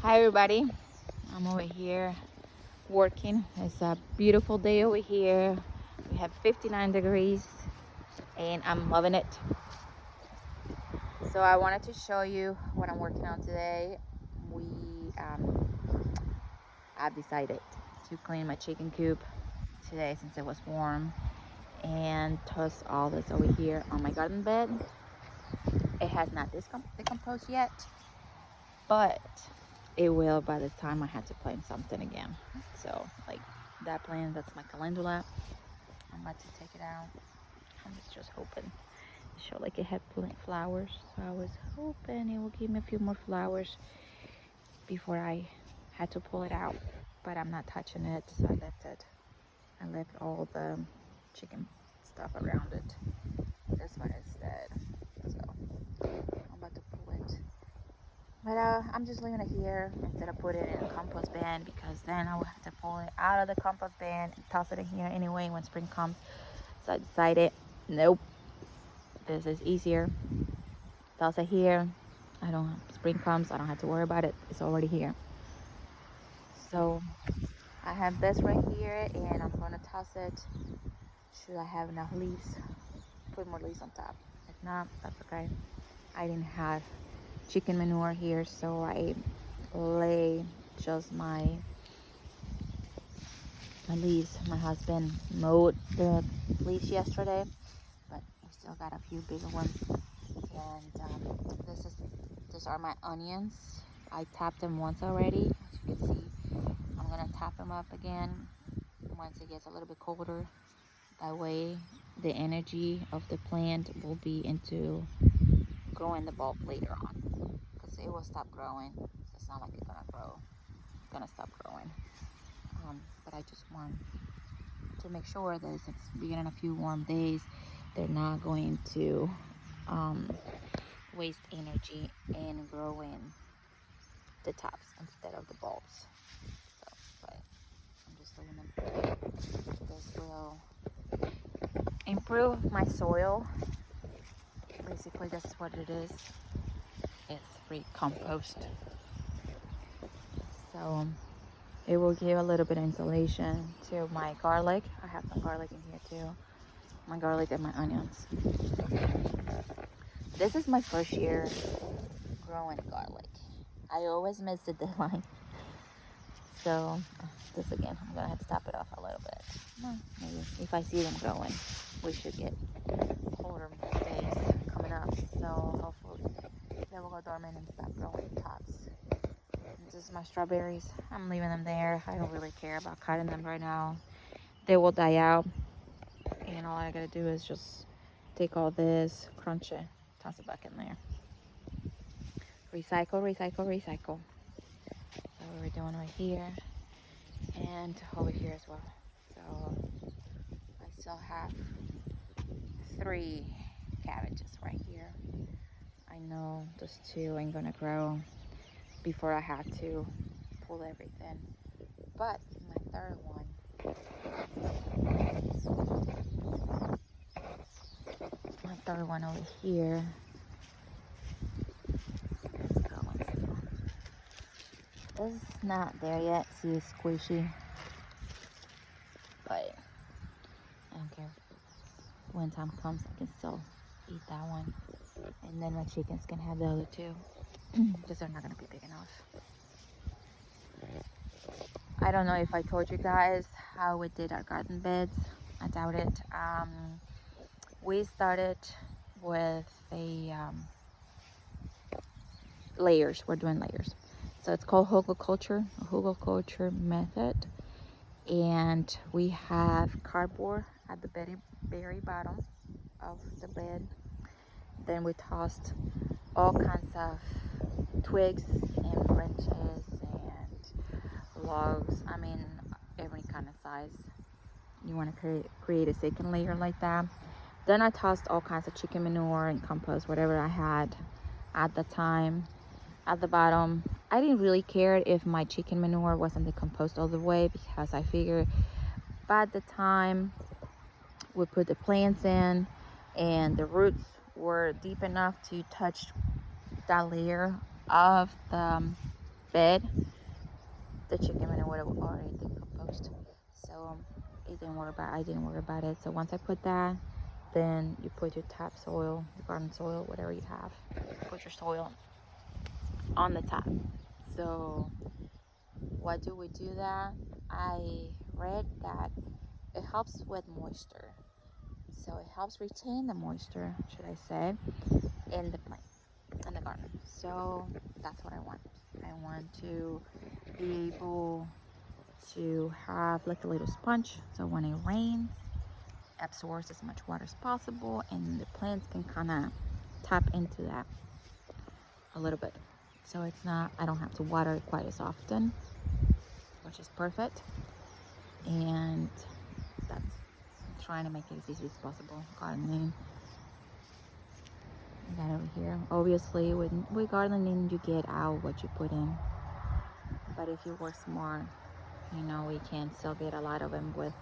Hi everybody, I'm over here working. It's a beautiful day over here. We have 59 degrees and I'm loving it. So I wanted to show you what I'm working on today. I've decided to clean my chicken coop today since it was warm and toss all this over here on my garden bed. It has not decomposed yet, but it will by the time I had to plant something again. So like that plant, that's my calendula. I'm about to take it out. I was just hoping it showed like it had flowers, so I was hoping it will give me a few more flowers before I had to pull it out, but I'm not touching it, so I left it. I left all the chicken stuff around it. This one is dead, so I'm about to pull it. But I'm just leaving it here instead of putting it in a compost bin, because then I will have to pull it out of the compost bin and toss it in here anyway when spring comes. So I decided, nope, this is easier. Toss it here. Spring comes, I don't have to worry about it. It's already here. So I have this right here and I'm gonna toss it. Should I have enough leaves? Put more leaves on top. If not, that's okay. I didn't have chicken manure here, so I lay just my leaves. My husband mowed the leaves yesterday, but we still got a few bigger ones. And these are my onions. I tapped them once already, as you can see. I'm gonna tap them up again once it gets a little bit colder. That way the energy of the plant will be into growing the bulb later on, because it will stop growing. So it's not like it's gonna stop growing. But I just want to make sure that since we're getting a few warm days, they're not going to waste energy in growing the tops instead of the bulbs. So, but I'm just leaving them. This will improve my soil. Basically, that's what it is. It's free compost. So it will give a little bit of insulation to my garlic. I have some garlic in here too. My garlic and my onions. This is my first year growing garlic. I always miss the deadline. So this again, I'm gonna have to top it off a little bit. Maybe if I see them growing, we should get colder days coming up. So hopefully they will go dormant and stop growing tops. This is my strawberries. I'm leaving them there. I don't really care about cutting them right now. They will die out. And all I gotta do is just take all this, crunch it, toss it back in there. Recycle, recycle, recycle. That's what we're doing right here. And over here as well. So I still have 3 cabbages right here. I know those 2 ain't gonna grow before I have to pull everything. But my third one, over here, it's growing still. It's not there yet. See, it's squishy. But I don't care. When time comes, I can still eat that one. And then my chickens can have the other 2. Because they're not going to be big enough. I don't know if I told you guys how we did our garden beds. I doubt it. We started with layers. We're doing layers. So it's called hugelkultur method. And we have cardboard at the very bottom of the bed. Then we tossed all kinds of twigs and branches and logs. I mean, every kind of size. You want to create a second layer like that. Then I tossed all kinds of chicken manure and compost, whatever I had at the time, at the bottom. I didn't really care if my chicken manure wasn't decomposed all the way, because I figured by the time we put the plants in and the roots were deep enough to touch that layer of the bed, the chicken manure would have already decomposed. So it didn't worry about. I didn't worry about it. So once I put that, then you put your top soil, your garden soil, whatever you have. Put your soil on the top. So why do we do that? I read that it helps with moisture. So it helps retain the moisture, should I say, in the plant, in the garden. So that's what I want. I want to be able to have like a little sponge. So when it rains, it absorbs as much water as possible, and the plants can kind of tap into that a little bit. So it's not, I don't have to water it quite as often, which is perfect. And that's trying to make it as easy as possible. Gardening. You got over here. Obviously, with gardening, you get out what you put in. But if you work smart, you know, we can still get a lot of them with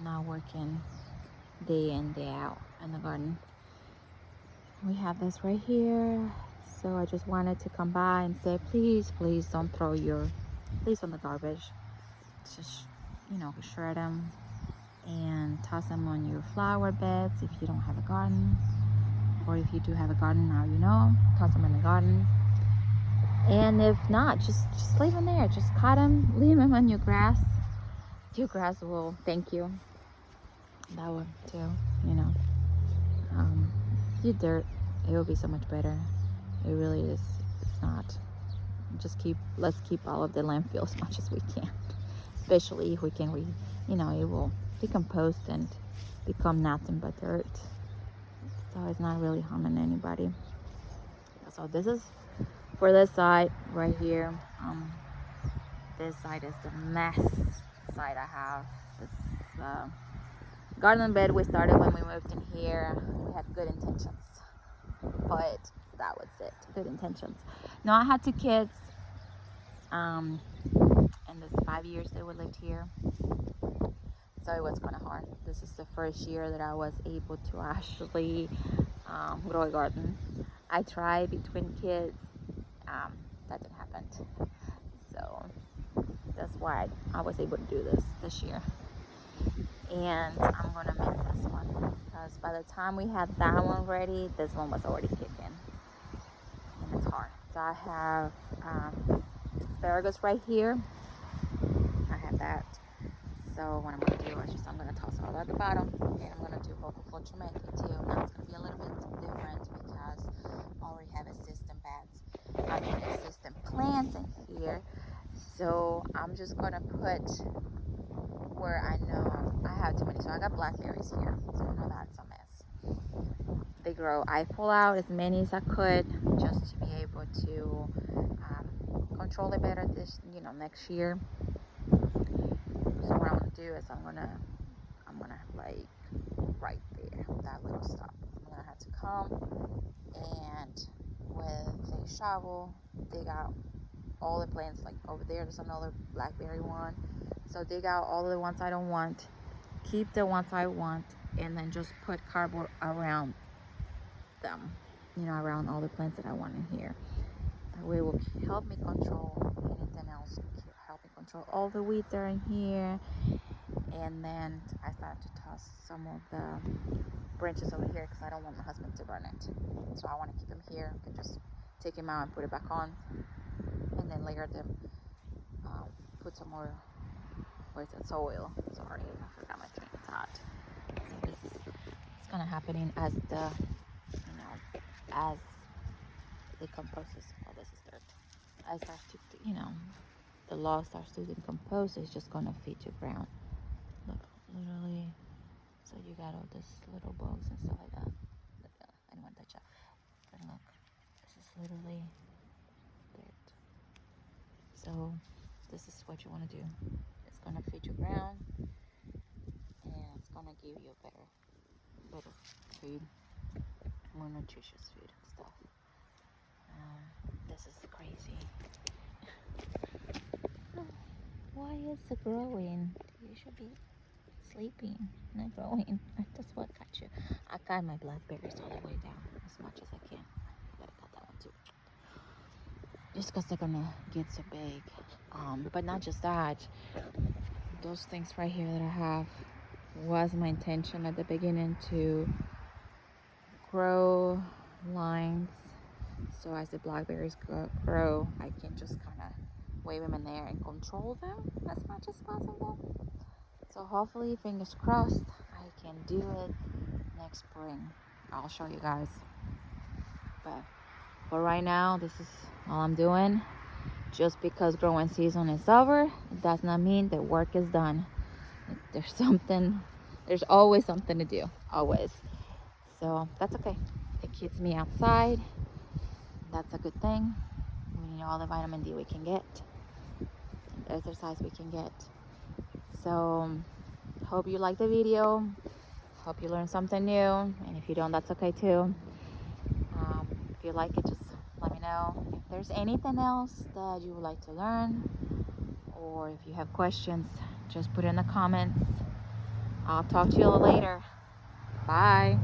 not working day in, day out in the garden. We have this right here. So I just wanted to come by and say, please don't throw your leaves on the garbage. Just, you know, shred them and toss them on your flower beds if you don't have a garden. Or if you do have a garden, now you know, toss them in the garden. And if not, just leave them there. Just cut them, leave them on your grass. Your grass will thank you. That would too, you know. Your dirt, it will be so much better. It really is. It's not. Let's keep all of the landfill as much as we can. Especially if we can, you know, it will decompose and become nothing but dirt. So it's not really harming anybody. So this is for this side right here. This side is the mess side I have. This garden bed we started when we moved in here. We had good intentions, but that was it. Good intentions. No, I had 2 kids. In this 5 years that we lived here, so it was kind of hard. This is the first year that I was able to actually grow a garden. I tried between kids. That didn't happen. So that's why I was able to do this year. And I'm gonna make this one because by the time we had that one ready, this one was already kicking, and it's hard. So I have asparagus right here. I have that. So what I'm gonna do is I'm gonna toss it all at the bottom, and I'm gonna do horticulturamente too. Now it's gonna be a little bit different because I already have assistant plants in here. So I'm just gonna put where I know I have too many. So I got blackberries here, so I know that's a mess. They grow. I pull out as many as I could just to be able to control it better this, next year. So what I'm gonna do is I'm gonna like right there, that little stop. I'm gonna have to come and with a shovel dig out all the plants. Like over there's another blackberry one. So dig out all the ones I don't want, keep the ones I want, and then just put cardboard around them, around all the plants that I want in here. That way it will help me control anything else, help me control all the weeds that are in here. And then I started to toss some of the branches over here because I don't want my husband to burn it. So I want to keep them here. I can just take them out and put it back on, and then layer them. Put some more, soil. Sorry, I forgot my train of thought. So this is kind of happening as as it decomposes. Oh, this is dirt. As it starts to, the log starts to decompose, it's just gonna feed your ground. Look, literally. So you got all this little bugs and stuff like that. I don't want to touch that. But look, this is literally dirt. So this is what you want to do. It's gonna feed your ground, and it's gonna give you a better food, more nutritious food and stuff. This is crazy. Why is it growing? You should be sleeping, not growing. That's what got you. I got my blackberries all the way down as much as I can. I gotta cut that one too. just because they're gonna get so big. But not just that, those things right here that I have was my intention at the beginning to grow lines, so as the blackberries grow, I can just kind of wave them in there and control them as much as possible. So hopefully, fingers crossed, I can do it next spring. I'll show you guys. But for right now, this is all I'm doing. Just because growing season is over, it does not mean that work is done. There's always something to do, always. So that's okay. It keeps me outside. That's a good thing. We need all the vitamin D we can get, the exercise we can get. So hope you like the video. Hope you learned something new. And if you don't, that's okay too. If you like it, just let me know. If there's anything else that you would like to learn, or if you have questions, just put it in the comments. I'll talk to you later. Bye.